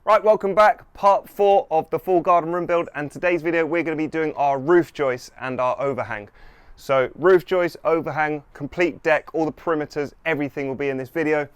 Right, welcome back. Part 4 of the full garden room build, and today's video we're going to be doing our roof joist and our overhang. So roof joist, overhang, complete deck, all the perimeters, everything will be in this video.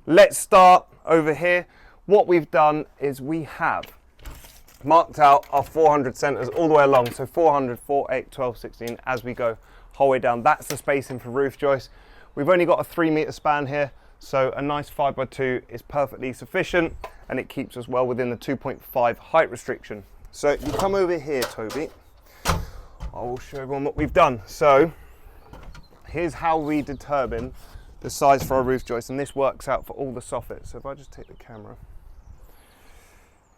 Let's start over here. What we've done is we have marked out our 400 centers all the way along. So 400, 4, 8, 12, 16 as we go whole way down. That's the spacing for roof joist. We've only got a 3-meter span here, so a nice 5x2 is perfectly sufficient, and it keeps us well within the 2.5 height restriction. So you come over here, Toby. I will show everyone what we've done. So here's how we determine the size for our roof joist, and this works out for all the soffits. So if I just take the camera,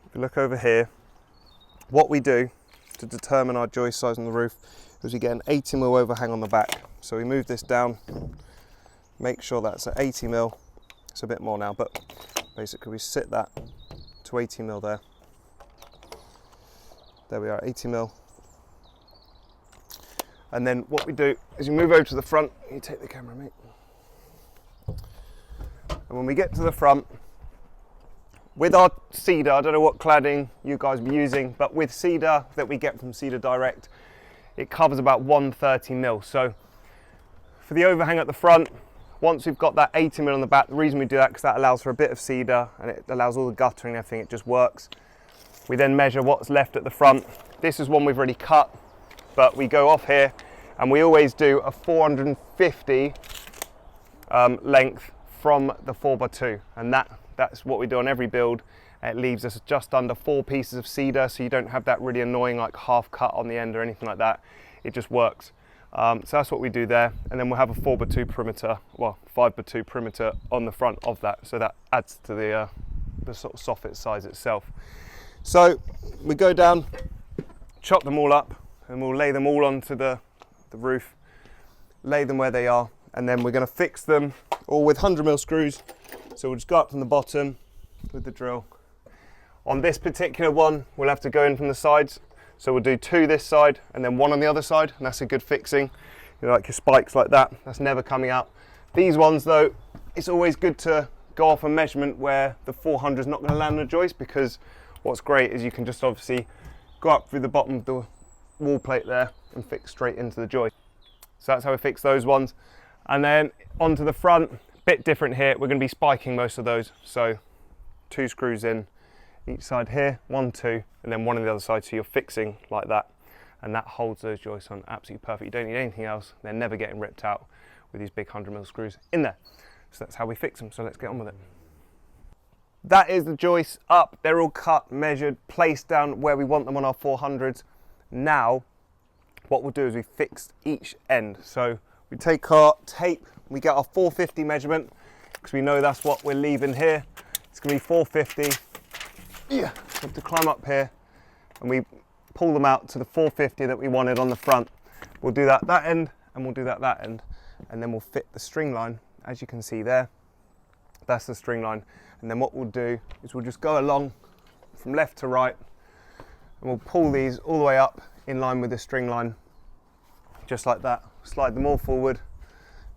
if you look over here, what we do to determine our joist size on the roof is we get an 80mm overhang on the back. So we move this down, make sure that's at 80mm. It's a bit more now, but basically we sit that to 80mm there. There we are, 80mm. And then what we do is you move over to the front. You take the camera, mate. And when we get to the front, with our cedar, I don't know what cladding you guys be using, but with cedar that we get from Cedar Direct, it covers about 130mm. So for the overhang at the front, once we've got that 80mm on the back, the reason we do that because that allows for a bit of cedar and it allows all the guttering and everything, it just works. We then measure what's left at the front. This is one we've already cut, but we go off here and we always do a 450 length from the 4x2, and that's what we do on every build. It leaves us just under 4 pieces of cedar, so you don't have that really annoying like half cut on the end or anything like that. It just works. So that's what we do there, and then we'll have a 4x2 perimeter, well 5x2 perimeter on the front of that, so that adds to the sort of soffit size itself. So we go down, chop them all up, and we'll lay them all onto the roof, lay them where they are, and then we're going to fix them all with 100mm screws. So we'll just go up from the bottom with the drill. On this particular one, we'll have to go in from the sides. So we'll do 2 this side and then 1 on the other side, and that's a good fixing. You know, like your spikes like that, that's never coming out. These ones though, it's always good to go off a measurement where the 400 is not going to land on a joist, because what's great is you can just obviously go up through the bottom of the wall plate there and fix straight into the joist. So that's how we fix those ones. And then onto the front, bit different here. We're going to be spiking most of those. So 2 screws in each side here, 1, 2, and then 1 on the other side, so you're fixing like that, and that holds those joists on absolutely perfect. You don't need anything else. They're never getting ripped out with these big 100mm screws in there. So that's how we fix them, so let's get on with it. That is the joists up. They're all cut, measured, placed down where we want them on our 400s. Now what we'll do is we fix each end. So we take our tape, we get our 450 measurement, because we know that's what we're leaving here. It's going to be 450. Yeah, we have to climb up here and we pull them out to the 450 that we wanted on the front. We'll do that end, and we'll do that end, and then we'll fit the string line. As you can see there, that's the string line. And then what we'll do is we'll just go along from left to right, and we'll pull these all the way up in line with the string line, just like that. Slide them all forward,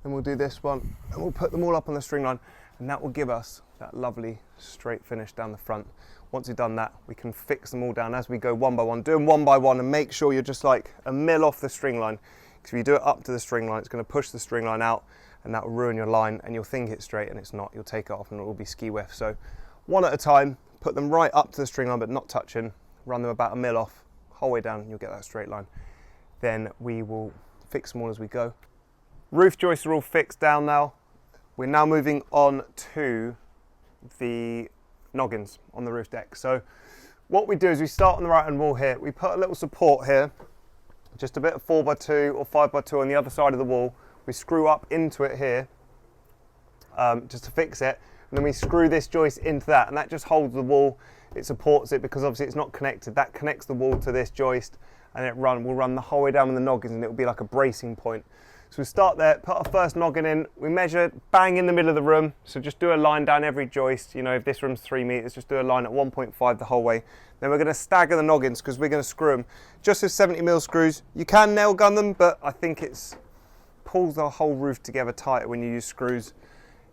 then we'll do this one, and we'll put them all up on the string line, and that will give us that lovely straight finish down the front. Once we've done that, we can fix them all down as we go one by one. Do them one by one and make sure you're just like a mil off the string line, because if you do it up to the string line, it's going to push the string line out, and that will ruin your line, and you'll think it's straight and it's not. You'll take it off and it will be ski whiff. So one at a time, put them right up to the string line but not touching, run them about a mil off, whole way down, and you'll get that straight line. Then we will fix them all as we go. Roof joists are all fixed down now. We're now moving on to the noggins on the roof deck. So what we do is we start on the right hand wall here. We put a little support here, just a bit of 4x2 or 5x2 on the other side of the wall. We screw up into it here just to fix it, and then we screw this joist into that, and that just holds the wall. It supports it because obviously it's not connected. That connects the wall to this joist, and we'll run the whole way down with the noggins, and it will be like a bracing point. So we start there, put our first noggin in, we measure bang in the middle of the room. So just do a line down every joist. You know, if this room's 3 meters, just do a line at 1.5 the whole way. Then we're going to stagger the noggins because we're going to screw them. Just with 70mm screws. You can nail gun them, but I think it pulls the whole roof together tighter when you use screws.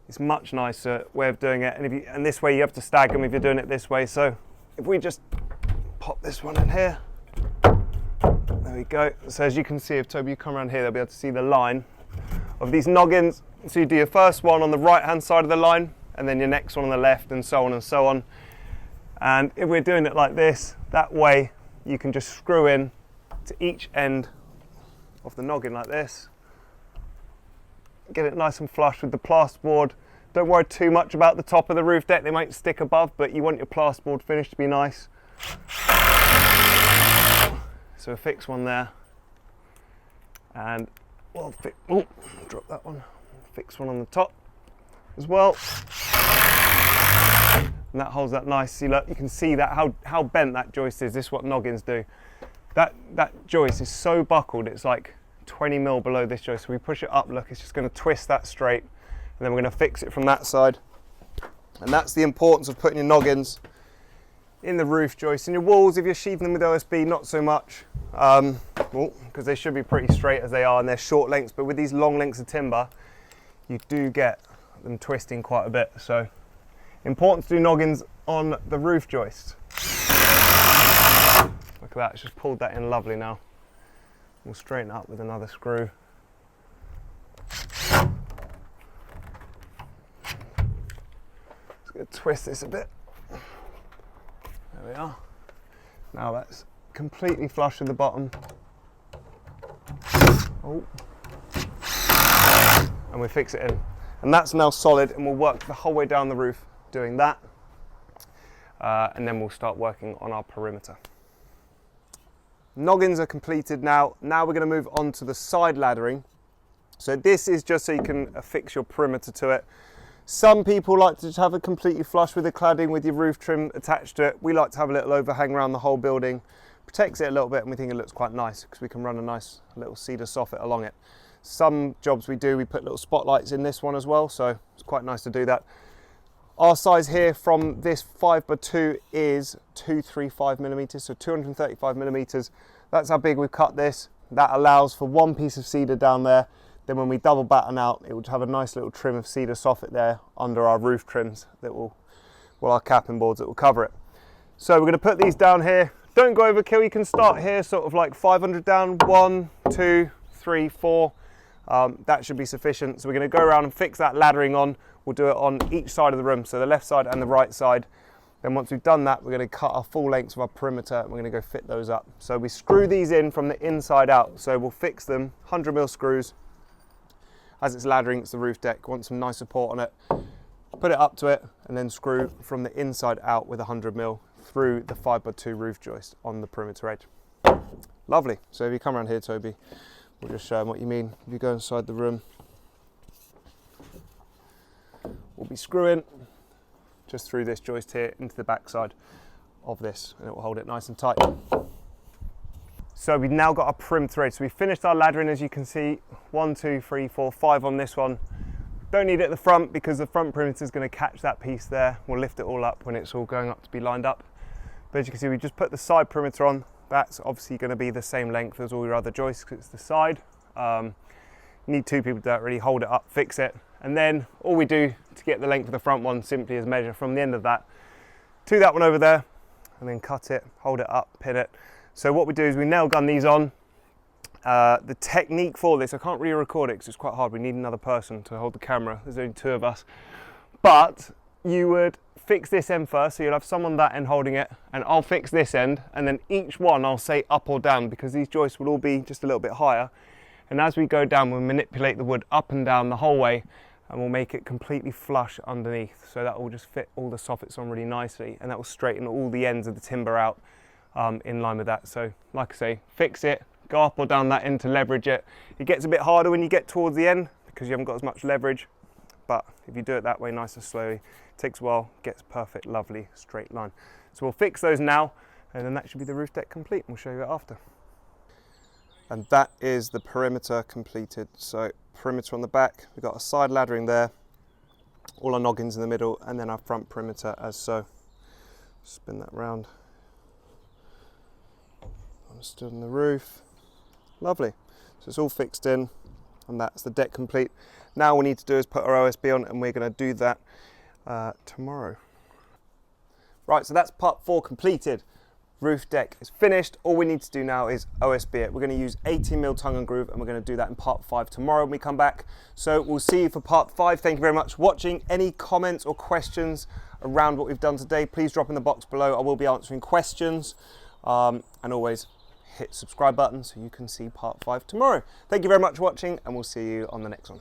It's much nicer way of doing it, and this way you have to stagger them if you're doing it this way. So if we just pop this one in here, there we go. So as you can see, if Toby, you come around here, they'll be able to see the line of these noggins. So you do your first one on the right hand side of the line, and then your next one on the left, and so on and so on. And if we're doing it like this, that way you can just screw in to each end of the noggin like this. Get it nice and flush with the plasterboard. Don't worry too much about the top of the roof deck, they might stick above, but you want your plasterboard finish to be nice. So we'll fix one there, and we'll drop that one. Fix one on the top as well, and that holds that nice. See, look, you can see that how bent that joist is. This is what noggins do. That joist is so buckled, it's like 20 mil below this joist. So we push it up, look, it's just going to twist that straight, and then we're going to fix it from that side. And that's the importance of putting your noggins in the roof joist. In your walls, if you're sheathing them with OSB, not so much, because they should be pretty straight as they are, and they're short lengths. But with these long lengths of timber, you do get them twisting quite a bit. So important to do noggins on the roof joist. Look at that, it's just pulled that in lovely now. We'll straighten it up with another screw. Just going to twist this a bit. There we are. Now that's completely flush with the bottom. Oh. And we fix it in. And that's now solid, and we'll work the whole way down the roof doing that. And then we'll start working on our perimeter. Noggins are completed now. Now we're going to move on to the side laddering. So this is just so you can affix your perimeter to it. Some people like to just have it completely flush with the cladding with your roof trim attached to it. We like to have a little overhang around the whole building. Protects it a little bit, and we think it looks quite nice because we can run a nice little cedar soffit along it. Some jobs we put little spotlights in this one as well, so it's quite nice to do that. Our size here from this 5x2 is 235 millimeters, so 235 millimeters. That's how big we've cut this. That allows for one piece of cedar down there. Then when we double batten out, it would have a nice little trim of cedar soffit there under our roof trims that our capping boards that will cover it. So we're going to put these down here. Don't go overkill. You can start here sort of like 500 down, 1, 2, 3, 4. That should be sufficient. So we're going to go around and fix that laddering on. We'll do it on each side of the room, so the left side and the right side. Then once we've done that, we're going to cut our full lengths of our perimeter, and we're going to go fit those up. So we screw these in from the inside out. So we'll fix them, 100mm screws. As it's laddering, it's the roof deck. Want some nice support on it. Put it up to it, and then screw from the inside out with 100mm through the 5x2 roof joist on the perimeter edge. Lovely. So if you come around here, Toby, we'll just show them what you mean. If you go inside the room, we'll be screwing just through this joist here into the back side of this, and it will hold it nice and tight. So we've now got our perimeter edge. So we finished our laddering, as you can see, 1, 2, 3, 4, 5 on this one. Don't need it at the front because the front perimeter is going to catch that piece there. We'll lift it all up when it's all going up to be lined up. But as you can see, we just put the side perimeter on. That's obviously going to be the same length as all your other joists because it's the side. You need two people to really hold it up, fix it. And then all we do to get the length of the front one simply is measure from the end of that to that one over there, and then cut it, hold it up, pin it. So what we do is we nail gun these on. The technique for this, I can't really record it because it's quite hard. We need another person to hold the camera. There's only two of us. But you would fix this end first, so you'll have someone that end holding it, and I'll fix this end, and then each one I'll say up or down because these joists will all be just a little bit higher. And as we go down, we'll manipulate the wood up and down the whole way, and we'll make it completely flush underneath. So that will just fit all the soffits on really nicely, and that will straighten all the ends of the timber out in line with that. So like I say, fix it, go up or down that end to leverage it. It gets a bit harder when you get towards the end because you haven't got as much leverage, but if you do it that way nice and slowly, it takes a while, gets perfect, lovely, straight line. So we'll fix those now, and then that should be the roof deck complete. We'll show you it after. And that is the perimeter completed. So perimeter on the back, we've got a side laddering there, all our noggins in the middle, and then our front perimeter as so. Spin that round. Stood on the roof. Lovely. So it's all fixed in, and that's the deck complete. Now all we need to do is put our OSB on, and we're going to do that tomorrow. Right, so that's part 4 completed. Roof deck is finished. All we need to do now is OSB it. We're going to use 18mm tongue and groove, and we're going to do that in part 5 tomorrow when we come back. So we'll see you for part 5. Thank you very much for watching. Any comments or questions around what we've done today, please drop in the box below. I will be answering questions. And always hit subscribe button so you can see part 5 tomorrow. Thank you very much for watching, and we'll see you on the next one.